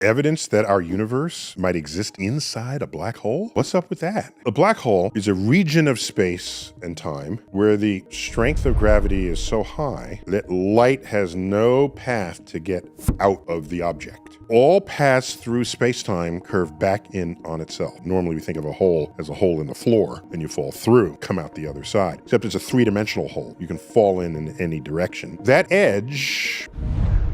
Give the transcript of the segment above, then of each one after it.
Evidence that our universe might exist inside a black hole? What's up with that? A black hole is a region of space and time where the strength of gravity is so high that light has no path to get out of the object. All paths through space-time curve back in on itself. Normally we think of a hole as a hole in the floor and you fall through, come out the other side. Except it's a three-dimensional hole. You can fall in any direction. That edge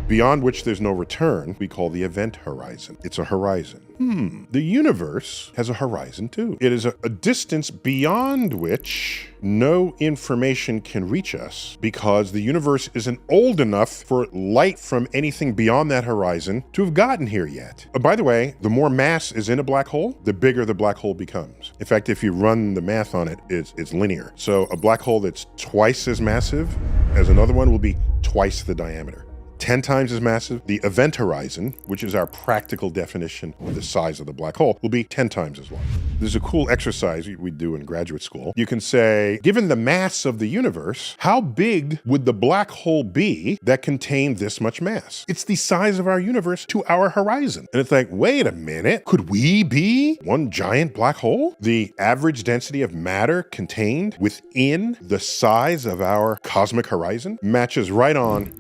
beyond which there's no return, we call the event horizon. It's a horizon. The universe has a horizon too. It is a distance beyond which no information can reach us because the universe isn't old enough for light from anything beyond that horizon to have gotten here yet. By the way, the more mass is in a black hole, the bigger the black hole becomes. In fact, if you run the math on it, it's linear. So a black hole that's twice as massive as another one will be twice the diameter. 10 times as massive. The event horizon, which is our practical definition of the size of the black hole, will be 10 times as large. There's a cool exercise we do in graduate school. You can say, given the mass of the universe, how big would the black hole be that contained this much mass? It's the size of our universe to our horizon. And it's like, wait a minute, could we be one giant black hole? The average density of matter contained within the size of our cosmic horizon matches right on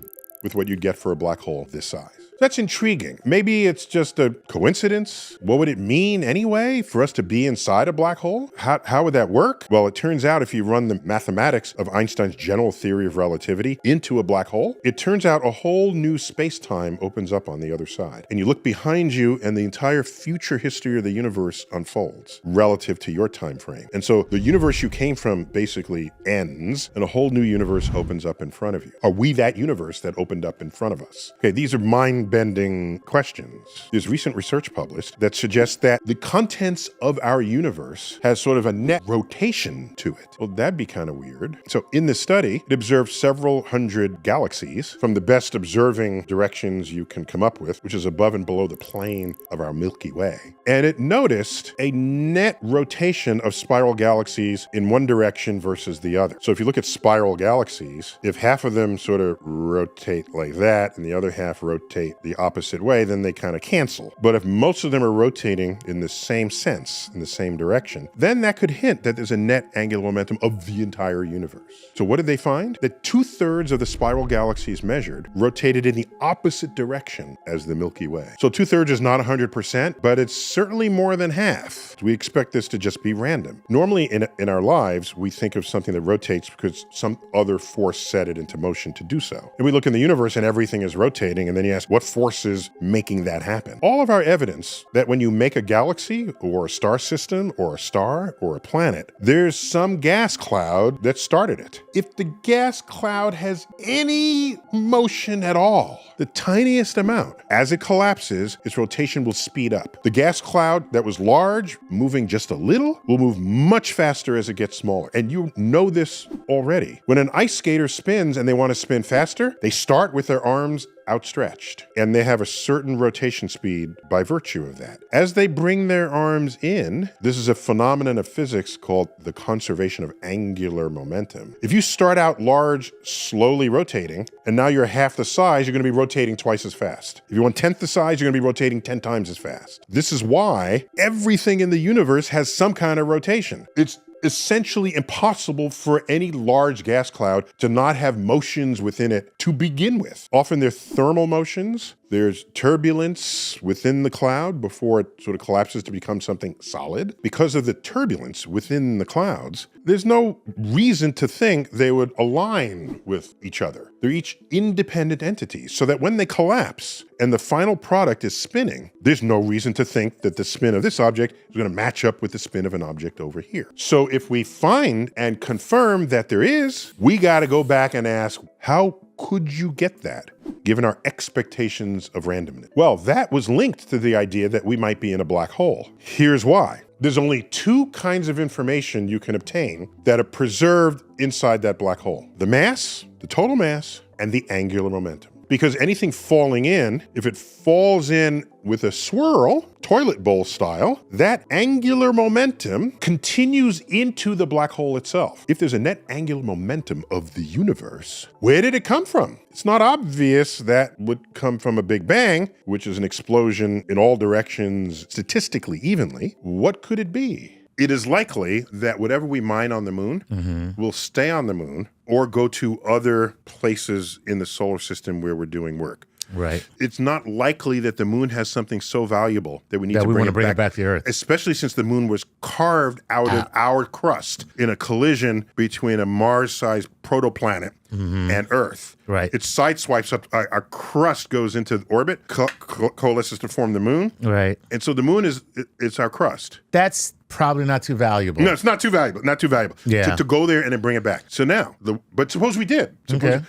with what you'd get for a black hole this size. That's intriguing. Maybe it's just a coincidence. What would it mean anyway for us to be inside a black hole? How would that work? Well, it turns out if you run the mathematics of Einstein's general theory of relativity into a black hole, it turns out a whole new space-time opens up on the other side. And you look behind you and the entire future history of the universe unfolds relative to your time frame. And so the universe you came from basically ends and a whole new universe opens up in front of you. Are we that universe that opened up in front of us? Okay, these are mind-bending questions. There's recent research published that suggests that the contents of our universe has sort of a net rotation to it. Well, that'd be kind of weird. So in this study, it observed several hundred galaxies from the best observing directions you can come up with, which is above and below the plane of our Milky Way. And it noticed a net rotation of spiral galaxies in one direction versus the other. So if you look at spiral galaxies, if half of them sort of rotate like that and the other half rotate the opposite way, then they kind of cancel. But if most of them are rotating in the same sense, in the same direction, then that could hint that there's a net angular momentum of the entire universe. So what did they find? That 2/3 of the spiral galaxies measured rotated in the opposite direction as the Milky Way. So 2/3 is not 100%, but it's certainly more than half. We expect this to just be random. Normally in our lives, we think of something that rotates because some other force set it into motion to do so. And we look in the universe and everything is rotating, and then you ask, what force is making that happen? All of our evidence that when you make a galaxy or a star system or a star or a planet, there's some gas cloud that started it. If the gas cloud has any motion at all, the tiniest amount, as it collapses, its rotation will speed up. The gas cloud that was large, moving just a little, will move much faster as it gets smaller. And you know this already. When an ice skater spins and they want to spin faster, they start with their arms outstretched, and they have a certain rotation speed by virtue of that. As they bring their arms in, this is a phenomenon of physics called the conservation of angular momentum. If you start out large, slowly rotating, and now you're half the size, you're going to be rotating twice as fast. If you want 1/10 the size, you're going to be rotating 10 times as fast. This is why everything in the universe has some kind of rotation. It's essentially impossible for any large gas cloud to not have motions within it to begin with. Often they're thermal motions. There's turbulence within the cloud before it sort of collapses to become something solid. Because of the turbulence within the clouds, there's no reason to think they would align with each other. They're each independent entities, so that when they collapse and the final product is spinning, there's no reason to think that the spin of this object is going to match up with the spin of an object over here. So if we find and confirm that there is, we got to go back and ask, how could you get that, given our expectations of randomness? Well, that was linked to the idea that we might be in a black hole. Here's why. There's only two kinds of information you can obtain that are preserved inside that black hole: the mass, the total mass, and the angular momentum. Because anything falling in, if it falls in with a swirl, toilet bowl style, that angular momentum continues into the black hole itself. If there's a net angular momentum of the universe, where did it come from? It's not obvious that would come from a Big Bang, which is an explosion in all directions statistically evenly. What could it be? It is likely that whatever we mine on the moon will stay on the moon or go to other places in the solar system where we're doing work. Right. It's not likely that the moon has something so valuable that we need to bring it back to Earth. Especially since the moon was carved out of our crust in a collision between a Mars-sized protoplanet and Earth. Right. It sideswipes up, our crust goes into orbit, coalesces to form the moon. Right. And so the moon it's our crust. That's probably not too valuable. No, it's not too valuable. Not too valuable. Yeah. To go there and then bring it back. So now, but suppose we did.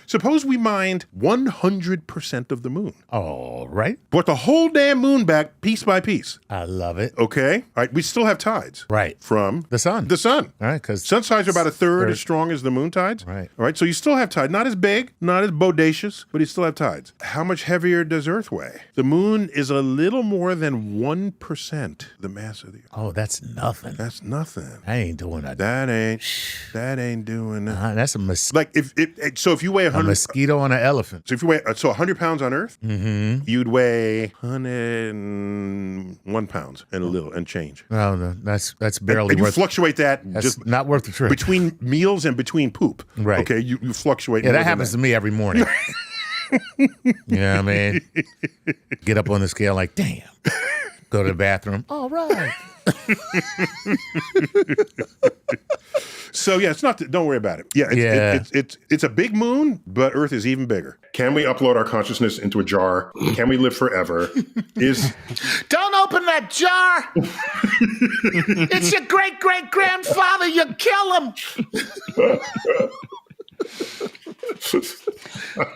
Suppose we mined 100% of the moon. All right. Brought the whole damn moon back piece by piece. I love it. Okay? All right, we still have tides. Right. From the sun. The sun. All right, because sun tides are about a third as strong as the moon tides. Right. All right, so you still have tide. Not as big, not as bodacious, but you still have tides. How much heavier does Earth weigh? The moon is a little more than 1% the mass of the Earth. Oh, that's nothing. That's nothing. I ain't doing that. That ain't doing it. That's a mosquito. Like if you weigh 100, a mosquito on an elephant. So if you weigh 100 pounds on Earth, you'd weigh 101 pounds and a little and change. No, that's barely and you worth. fluctuate that. That's just not worth the trip. Between meals and between poop. Right. Okay. You fluctuate. Yeah, that happens to me every morning. Yeah, I mean, get up on the scale like, damn. Go to the bathroom. All right. So yeah, it's not. Don't worry about it. Yeah, it's a big moon, but Earth is even bigger. Can we upload our consciousness into a jar? Can we live forever? Don't open that jar. It's your great great grandfather. You kill him.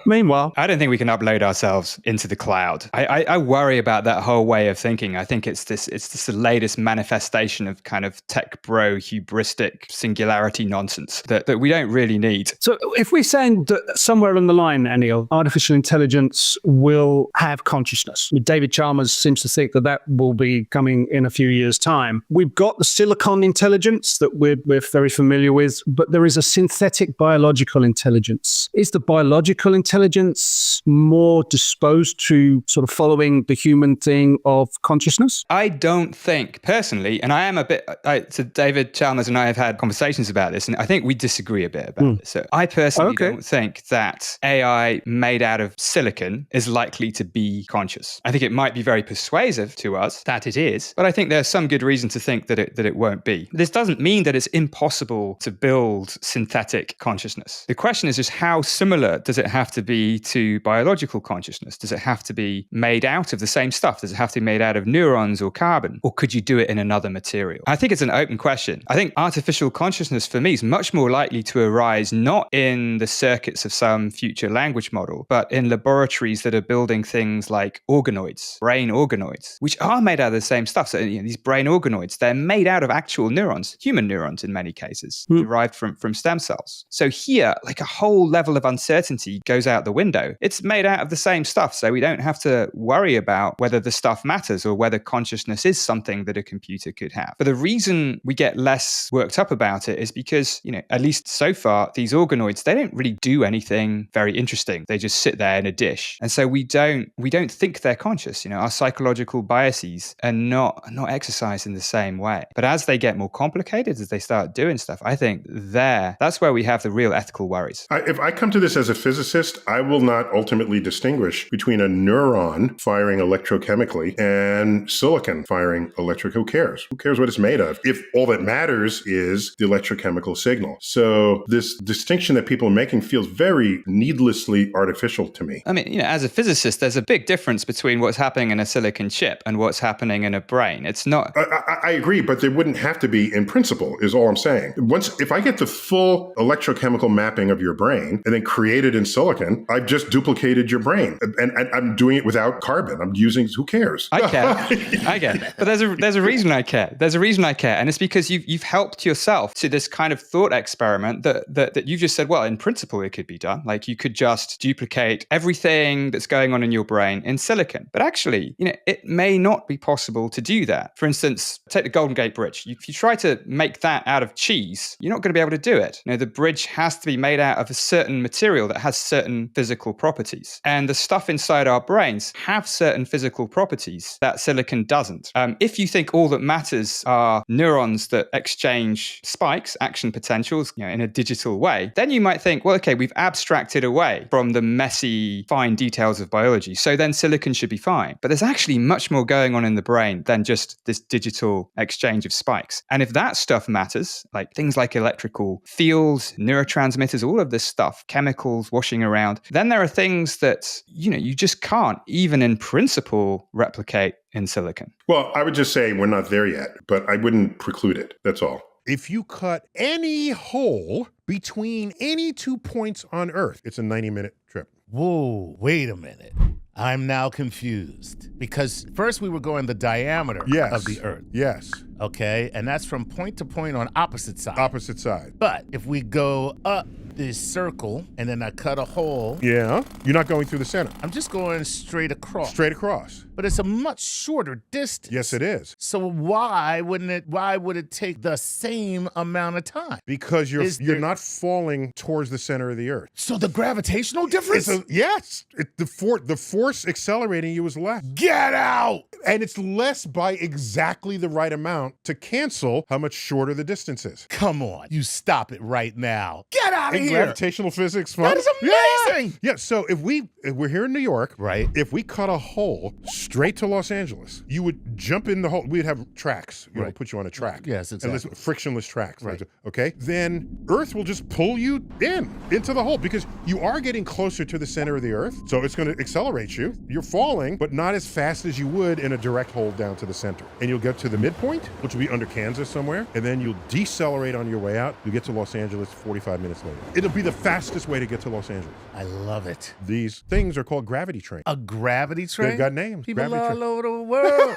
Meanwhile, I don't think we can upload ourselves into the cloud. I worry about that whole way of thinking. I think it's the latest manifestation of kind of tech bro hubristic singularity nonsense that we don't really need. so if we're saying that somewhere along the line, Anil, artificial intelligence will have consciousness, David Chalmers seems to think that will be coming in a few years' time. We've got the silicon intelligence that we're very familiar with, but there is a synthetic biological intelligence. Is the biological intelligence more disposed to sort of following the human thing of consciousness? I don't think, personally, and I am a bit, so David Chalmers and I have had conversations about this, and I think we disagree a bit about this. So I personally don't think that AI made out of silicon is likely to be conscious. I think it might be very persuasive to us that it is, but I think there's some good reason to think that it won't be. This doesn't mean that it's impossible to build synthetic consciousness. The question is just how similar does it have to be to biological consciousness? Does it have to be made out of the same stuff? Does it have to be made out of neurons or carbon? Or could you do it in another material? I think it's an open question. I think artificial consciousness for me is much more likely to arise not in the circuits of some future language model, but in laboratories that are building things like organoids, brain organoids, which are made out of the same stuff. So these brain organoids, they're made out of actual neurons, human neurons in many cases, derived from stem cells. So here, like a whole level of uncertainty goes out the window. It's made out of the same stuff, so we don't have to worry about whether the stuff matters or whether consciousness is something that a computer could have. But the reason we get less worked up about it is because, at least so far, these organoids, they don't really do anything very interesting. They just sit there in a dish. And so we don't think they're conscious. Our psychological biases are not exercised in the same way. But as they get more complicated, as they start doing stuff, I think that's where we have the real ethical worries. If I come to this as a physicist, I will not ultimately distinguish between a neuron firing electrochemically and silicon firing electric. Who cares? Who cares what it's made of? If all that matters is the electrochemical signal. So this distinction that people are making feels very needlessly artificial to me. I mean, as a physicist, there's a big difference between what's happening in a silicon chip and what's happening in a brain. It's not... I agree, but there wouldn't have to be in principle, is all I'm saying. If I get the full electrochemical mapping of your brain, and and then create it in silicon, I've just duplicated your brain. And I'm doing it without carbon. I'm using, who cares? I care. But there's a reason I care. There's a reason I care. And it's because you've helped yourself to this kind of thought experiment that you just said, well, in principle, it could be done. Like you could just duplicate everything that's going on in your brain in silicon. But actually, it may not be possible to do that. For instance, take the Golden Gate Bridge. If you try to make that out of cheese, you're not going to be able to do it. The bridge has to be made out of a certain material that has certain physical properties. And the stuff inside our brains have certain physical properties that silicon doesn't. If you think all that matters are neurons that exchange spikes, action potentials, in a digital way, then you might think, well, okay, we've abstracted away from the messy, fine details of biology. So then silicon should be fine. But there's actually much more going on in the brain than just this digital exchange of spikes. And if that stuff matters, like things like electrical fields, neurotransmitters, all of this stuff, chemicals washing around, then there are things that, you just can't even in principle replicate in silicon. Well, I would just say we're not there yet, but I wouldn't preclude it. That's all. If you cut any hole between any 2 points on Earth, it's a 90-minute trip. Whoa, wait a minute. I'm now confused. Because first we were going the diameter of the Earth. Yes. Okay, and that's from point to point on opposite side. Opposite side. But if we go up this circle and then I cut a hole. Yeah, you're not going through the center. I'm just going straight across. Straight across. But it's a much shorter distance. Yes, it is. So why would it take the same amount of time? Because you're not falling towards the center of the Earth. So the gravitational difference? Yes. The force accelerating you is less. Get out! And it's less by exactly the right amount to cancel how much shorter the distance is. Come on. You stop it right now. Get out of here. Gravitational physics fun. That is amazing. Yeah. So if we're here in New York, right? If we cut a hole straight to Los Angeles, you would jump in the hole. We'd have tracks. Put you on a track. Yes, exactly. And frictionless tracks. Right. Okay. Then Earth will just pull you into the hole because you are getting closer to the center of the Earth. So it's going to accelerate you. You're falling, but not as fast as you would in a direct hole down to the center. And you'll get to the midpoint, which will be under Kansas somewhere, and then you'll decelerate on your way out. You get to Los Angeles 45 minutes later. It'll be the fastest way to get to Los Angeles. I love it. These things are called gravity trains. A gravity train? They've got names. People gravity all over the world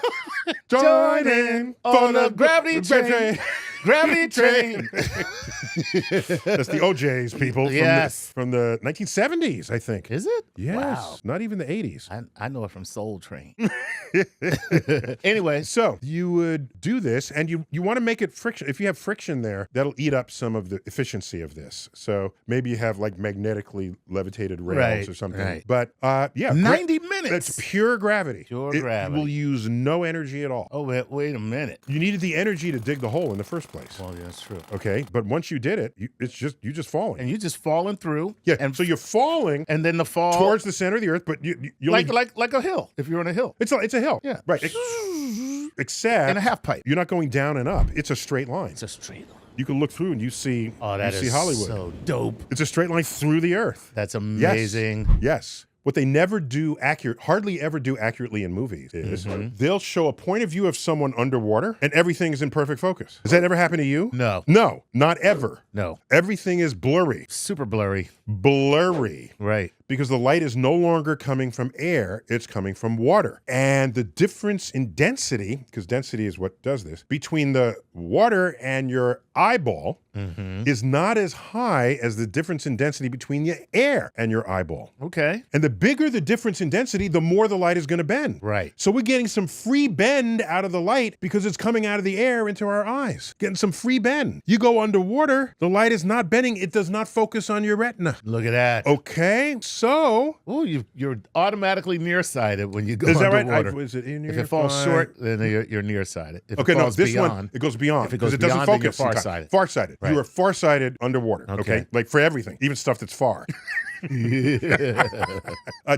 join in on the gravity train. Gravity train. That's the OJs, people. From the 1970s, I think. Is it? Yes. Wow. Not even the 80s. I know it from Soul Train. Anyway. So you would do this, and you want to make it friction. If you have friction there, that'll eat up some of the efficiency of this. So maybe you have like magnetically levitated rails or something. Right. But 90 minutes. That's pure gravity. Pure gravity. It will use no energy at all. Oh, wait a minute. You needed the energy to dig the hole in the first place. Well, yeah, that's true. Okay, but once you did it, you're just falling. And you're just falling through. Yeah, and so you're falling, and then the fall towards the center of the Earth, but you like a hill. If you're on a hill, it's a hill. Yeah, right. Except in a half pipe. You're not going down and up. It's a straight line. It's a straight line. You can look through and you see. Oh, that is Hollywood. So dope. It's a straight line through the Earth. That's amazing. Yes. What they never do hardly ever do accurately in movies is they'll show a point of view of someone underwater and everything is in perfect focus. Has that ever happened to you? No. No, not ever. No. Everything is blurry. Super blurry. Blurry. Right. Because the light is no longer coming from air, it's coming from water. And the difference in density, because density is what does this, between the water and your eyeball is not as high as the difference in density between the air and your eyeball. Okay. And the bigger the difference in density, the more the light is going to bend. Right. So we're getting some free bend out of the light because it's coming out of the air into our eyes. Getting some free bend. You go underwater, the light is not bending. It does not focus on your retina. Look at that. Okay, so... Oh, you're automatically nearsighted when you go is that underwater. Right? Is it in if it falls short, then you're nearsighted. If okay, it falls this beyond, one, it goes beyond. If it goes it doesn't beyond, focus. then you're farsighted. Farsighted. Right. You are farsighted underwater. Okay. Like for everything, even stuff that's far.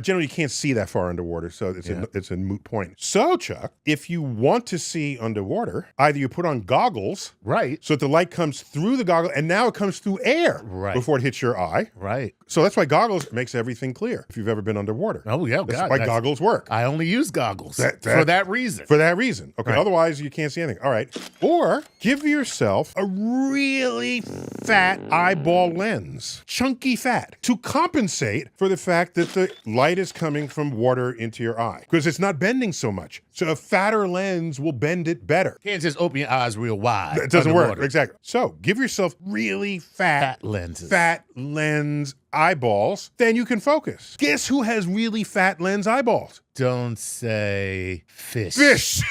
Generally, you can't see that far underwater, so it's a moot point. So, Chuck, if you want to see underwater, either you put on goggles, Right. so that the light comes through the goggle, and now it comes through air before it hits your eye. Right. So that's why goggles makes everything clear if you've ever been underwater. Oh, yeah. That's why goggles work. I only use goggles for that reason. For that reason. Okay. Otherwise, you can't see anything. All right. Or give yourself a really fat eyeball lens, chunky fat, to compensate for the fact that the light is coming from water into your eye because it's not bending so much. So a fatter lens will bend it better. Can't just open your eyes real wide. It doesn't underwater. work. Exactly. So give yourself really fat lenses. Fat lens eyeballs, then you can focus. Guess who has really fat lens eyeballs? Don't say fish. Fish.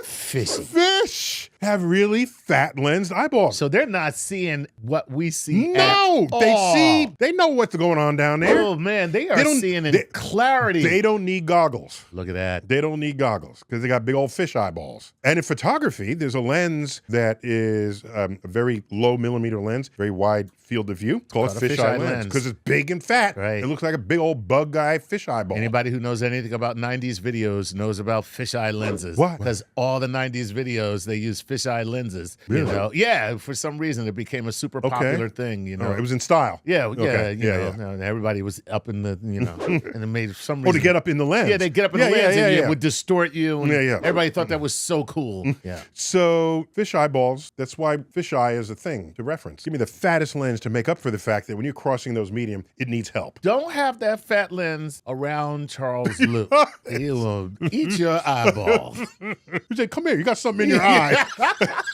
Fishy. Fish have really fat lensed eyeballs. So they're not seeing what we see. No, they know what's going on down there. Oh man, they are seeing in clarity. They don't need goggles. Look at that. They don't need goggles because they got big old fish eyeballs. And in photography, there's a lens that is a very low millimeter lens, very wide field of view. It's called a fisheye lens because it's big and fat. Right. It looks like a big old bug eye fish eyeball. Anybody who knows anything about 90s videos knows about fisheye lenses. What? Because all the 90s videos, they use fisheye lenses. Really? You know? Yeah, for some reason, it became a super popular thing, you know. It was in style. Yeah, Okay. you know, and everybody was up in the, you know, and it made some reason. Oh, to get up in the lens. Yeah, they get up in the lens and it would distort you. And everybody thought that was so cool. Yeah. So fish eyeballs, that's why fisheye is a thing to reference. Give me the fattest lens to make up for the fact that when you're crossing those medium, it needs help. Don't have that fat lens around Charles Liu. He will eat your eyeball. You say, come here, you got something in your eye.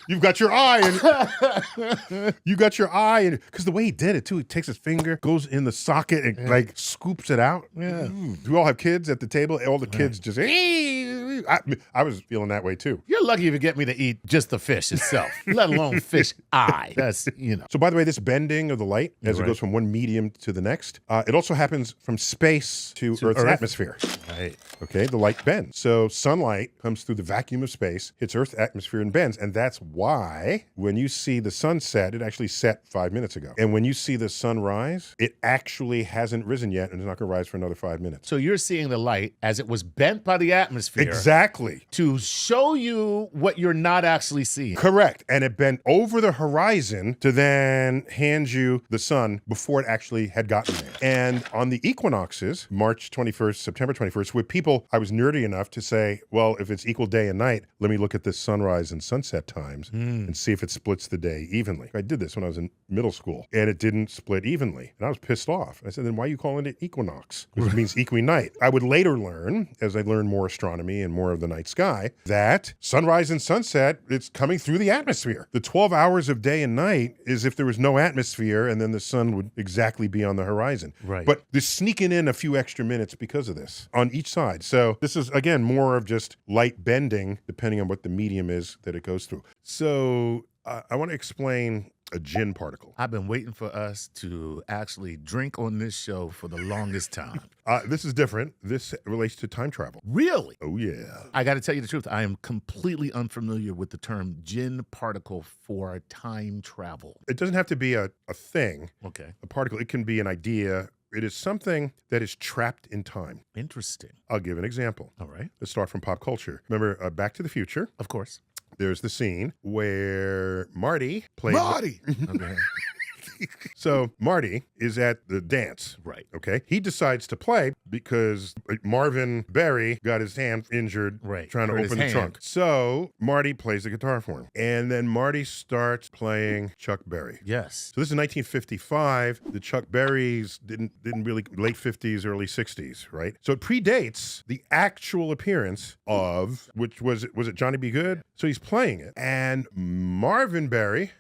You've got your eye and you got your eye and because the way he did it too, he takes his finger, goes in the socket and like scoops it out. Yeah. We all have kids at the table. All the kids just I was feeling that way too. You're lucky if you get me to eat just the fish itself, let alone fish eye. That's, you know. So by the way, this bending of the light as it goes from one medium to the next, it also happens from space to Earth's atmosphere. Right. Okay, the light bends. So sunlight comes through the vacuum of space, hits Earth's atmosphere and bends. And that's why when you see the sun set, it actually set 5 minutes ago. And when you see the sun rise, it actually hasn't risen yet and it's not going to rise for another 5 minutes. So you're seeing the light as it was bent by the atmosphere. Exactly. To show you what you're not actually seeing. Correct. And it bent over the horizon to then hand you the sun before it actually had gotten there. And on the equinoxes, March 21st, September 21st, with people, I was nerdy enough to say, well, if it's equal day and night, let me look at the sunrise and sunset times and see if it splits the day evenly. I did this when I was in middle school and it didn't split evenly. And I was pissed off. I said, then why are you calling it equinox? Which means equinight. I would later learn, as I learned more astronomy and more of the night sky, that sunrise and sunset, it's coming through the atmosphere. The 12 hours of day and night is if there was no atmosphere and then the sun would exactly be on the horizon. Right. But they're sneaking in a few extra minutes because of this on each side. So this is, again, more of just light bending depending on what the medium is that it goes through. So I want to explain a gin particle. I've been waiting for us to actually drink on this show for the longest time. This is different. This relates to time travel. Really? Oh, yeah. I got to tell you the truth. I am completely unfamiliar with the term gin particle for time travel. It doesn't have to be a thing, Okay. a particle. It can be an idea. It is something that is trapped in time. Interesting. I'll give an example. All right. Let's start from pop culture. Remember Back to the Future? Of course. There's the scene where Marty played... Marty! Okay. So Marty is at the dance. Right. Okay. He decides to play because Marvin Berry got his hand injured trying to Hurt his open the hand. trunk. So Marty plays the guitar for him. And then Marty starts playing Chuck Berry. Yes. So this is 1955. The Chuck Berrys didn't really late 50s, early 60s, right? So it predates the actual appearance of, which was it Johnny B. Good? So he's playing it. And Marvin Berry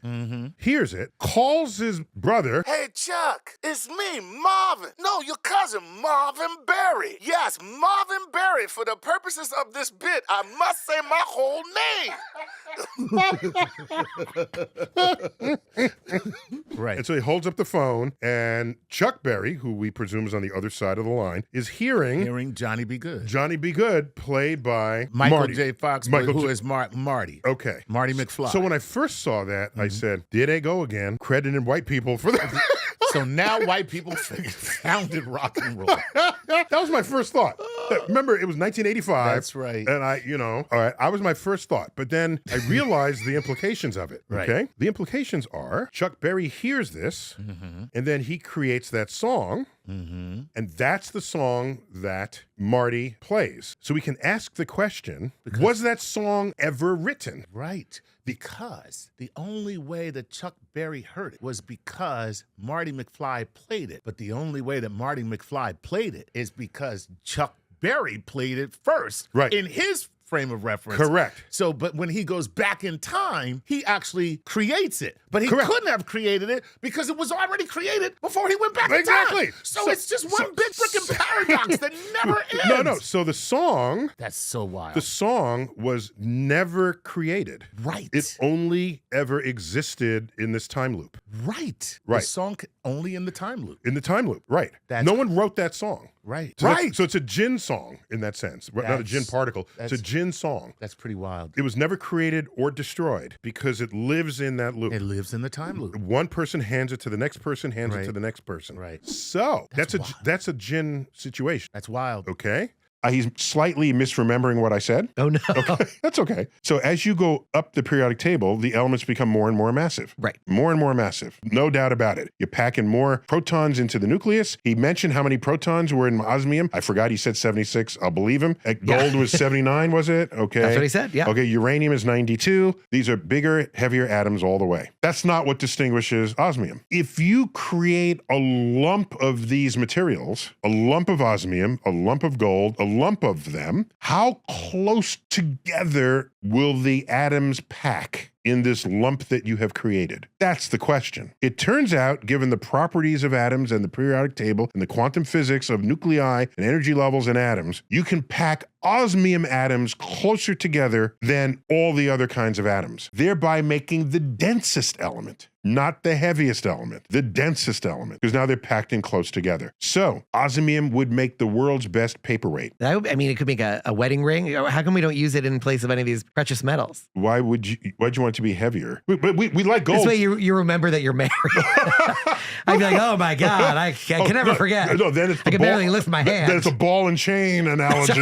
hears it, calls his brother. Hey, Chuck, it's me, Marvin. No, your cousin, Marvin Berry. Yes, Marvin Berry. For the purposes of this bit, I must say my whole name. Right. And so he holds up the phone, and Chuck Berry, who we presume is on the other side of the line, is hearing Johnny B. Good. Johnny B. Good, played by Michael Marty. J. Fox, Michael who J- is Marty. Okay. Marty McFly. So when I first saw that, I said, there they go again, crediting white people people for that. So now white people founded rock and roll. That was my first thought. Remember, it was 1985. That's right. And all right, I was my first thought. But then I realized the implications of it. Right. Okay? The implications are Chuck Berry hears this, and then he creates that song. And that's the song that Marty plays. So we can ask the question, was that song ever written? Right. Because the only way that Chuck Berry heard it was because Marty McFly played it. But the only way that Marty McFly played it is because Chuck Berry played it first. Right. In his frame of reference. Correct. So, but when he goes back in time, he actually creates it. But he Correct. couldn't have created it because it was already created before he went back in Exactly. time. So it's just one big freaking paradox that never ends. No. So the song That's so wild. The song was never created. Right. It only ever existed in this time loop. Right. Right. The song only in the time loop. In the time loop, right. That's- No one wrote that song. Right. So so it's a gin song in that sense. Not a That's- gin particle. It's a that's- gin song. That's pretty wild. It was never created or destroyed because it lives in that loop. It lives in the time loop. One person hands it to the next person, hands it Right. to the next person. Right. So That's that's a gin situation. That's wild. Okay. He's slightly misremembering what I said. Oh, no. Okay, that's okay. So as you go up the periodic table, the elements become more and more massive. Right. More and more massive. No doubt about it. You're packing more protons into the nucleus. He mentioned how many protons were in osmium. I forgot he said 76. I'll believe him. Gold was 79, was it? Okay. That's what he said, yeah. Okay, uranium is 92. These are bigger, heavier atoms all the way. That's not what distinguishes osmium. If you create a lump of these materials, a lump of osmium, a lump of gold, a lump of them, how close together will the atoms pack in this lump that you have created? That's the question. It turns out, given the properties of atoms and the periodic table and the quantum physics of nuclei and energy levels in atoms, you can pack osmium atoms closer together than all the other kinds of atoms, thereby making the densest element. Not the heaviest element, the densest element, because now they're packed in close together. So osmium would make the world's best paperweight. I mean, it could make a wedding ring. How come we don't use it in place of any of these precious metals? Why'd you want it to be heavier? We like gold. This way you remember that you're married. I'd be like, oh my God, I can never forget. No, then it's the I can ball, barely lift my hand. Then it's a ball and chain analogy.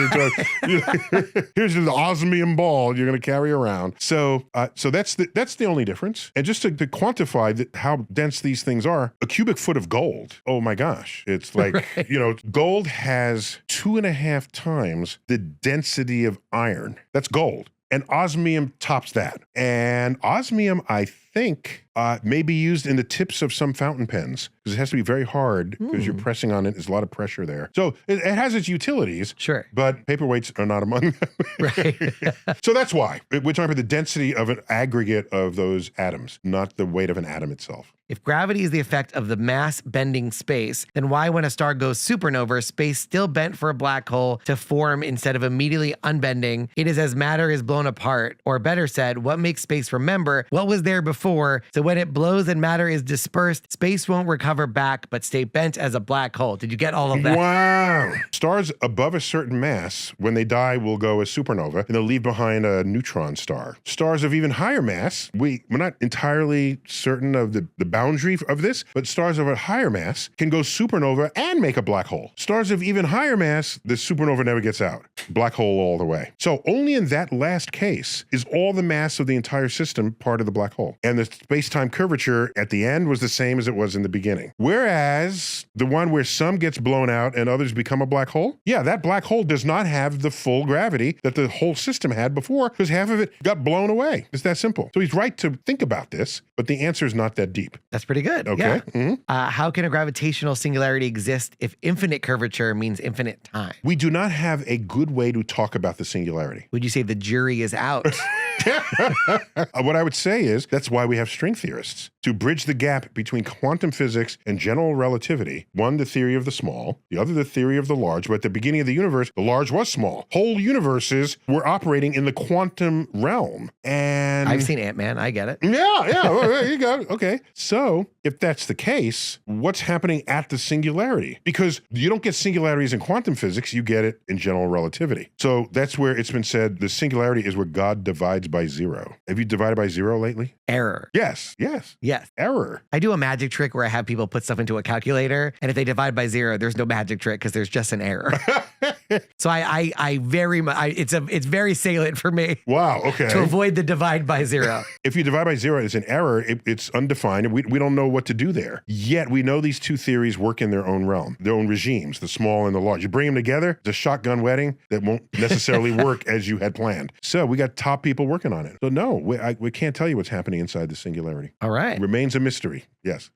Here's the osmium ball you're going to carry around. So that's the only difference. And just to quantify how dense these things are, a cubic foot of gold. Oh my gosh, it's like Right. Gold has 2.5 times the density of iron. That's gold. And osmium tops that. And osmium, I think, may be used in the tips of some fountain pens because it has to be very hard because you're pressing on it. There's a lot of pressure there. So it has its utilities. Sure. But paperweights are not among them. Right. So that's why. We're talking about the density of an aggregate of those atoms, not the weight of an atom itself. If gravity is the effect of the mass bending space, then why, when a star goes supernova, space still bent for a black hole to form instead of immediately unbending? It is as matter is blown apart, or better said, what makes space remember what was there before, so when it blows and matter is dispersed, space won't recover back but stay bent as a black hole. Did you get all of that? Wow. Stars above a certain mass, when they die, will go as supernova, and they'll leave behind a neutron star. Stars of even higher mass, we're not entirely certain of the boundary of this, but stars of a higher mass can go supernova and make a black hole. Stars of even higher mass, the supernova never gets out. Black hole all the way. So only in that last case is all the mass of the entire system part of the black hole. And the space-time curvature at the end was the same as it was in the beginning. Whereas the one where some gets blown out and others become a black hole, yeah, that black hole does not have the full gravity that the whole system had before because half of it got blown away. It's that simple. So he's right to think about this, but the answer is not that deep. That's pretty good. Okay. Yeah. How can a gravitational singularity exist if infinite curvature means infinite time? We do not have a good way to talk about the singularity. Would you say the jury is out? What I would say is that's why we have string theorists, to bridge the gap between quantum physics and general relativity. One, the theory of the small, the other, the theory of the large. But at the beginning of the universe, the large was small. Whole universes were operating in the quantum realm. And I've seen Ant-Man. I get it. Yeah, well, there you go. Okay. So if that's the case, what's happening at the singularity? Because you don't get singularities in quantum physics, you get it in general relativity. So that's where it's been said the singularity is where God divides by zero. Have you divided by zero lately? Error. Yes. Yes. Yes. Error. I do a magic trick where I have people put stuff into a calculator, and if they divide by 0, there's no magic trick because there's just an error. So I very much, it's very salient for me. Wow. Okay. To avoid the divide by 0. If you divide by 0, it's an error. It's undefined. We don't know what to do there. Yet we know these two theories work in their own realm, their own regimes, the small and the large. You bring them together, it's a shotgun wedding that won't necessarily work as you had planned. So we got top people working on it. So no, we can't tell you what's happening inside the singularity. All right. Remains a mystery. Yes.